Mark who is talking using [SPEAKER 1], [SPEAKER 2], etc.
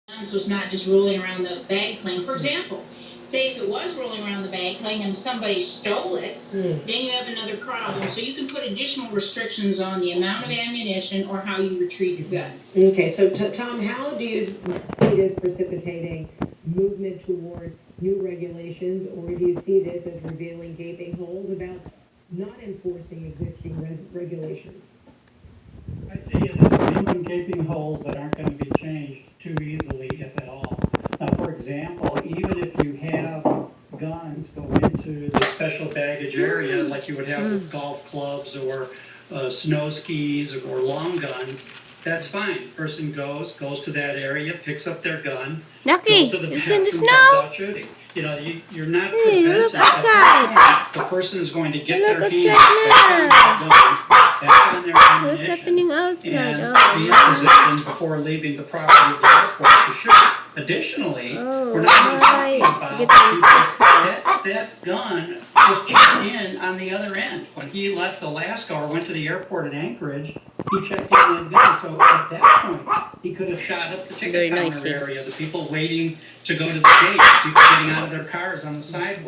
[SPEAKER 1] So it's not just rolling around the bag cling. For example, say if it was rolling around the bag cling and somebody stole it, then you have another problem. So you can put additional restrictions on the amount of ammunition or how you retrieve your gun.
[SPEAKER 2] Okay, so Tom, how do you see this precipitating movement toward new regulations, or do you see this as revealing gaping holes about not enforcing existing regulations?
[SPEAKER 3] I see it as revealing gaping holes that aren't going to be changed too easily, if at all. Now, for example, even if you have guns go into the special baggage area, like you would have with golf clubs or snow skis or long guns, that's fine. Person goes to that area, picks up their gun,
[SPEAKER 4] Ducky,
[SPEAKER 3] goes to the
[SPEAKER 4] it's in the
[SPEAKER 3] bathroom,
[SPEAKER 4] snow.
[SPEAKER 3] comes out shooting. You know, you're not
[SPEAKER 4] Hey, look
[SPEAKER 3] preventing
[SPEAKER 4] outside.
[SPEAKER 3] the person is going to get
[SPEAKER 4] Look
[SPEAKER 3] their hands
[SPEAKER 4] outside
[SPEAKER 3] back on their
[SPEAKER 4] What's
[SPEAKER 3] ammunition
[SPEAKER 4] happening outside?
[SPEAKER 3] and
[SPEAKER 4] Oh,
[SPEAKER 3] be in position before leaving the property of the airport to shoot. Additionally, we're not even talking about people that gun was checked in on the other end. When he left Alaska or went to the airport in Anchorage, he checked in that gun. So at that point, he could have shot up the
[SPEAKER 4] Very
[SPEAKER 3] ticket
[SPEAKER 4] nice,
[SPEAKER 3] counter
[SPEAKER 4] yeah.
[SPEAKER 3] area, the people waiting to go to the gate, people getting out of their cars on the sidewalk.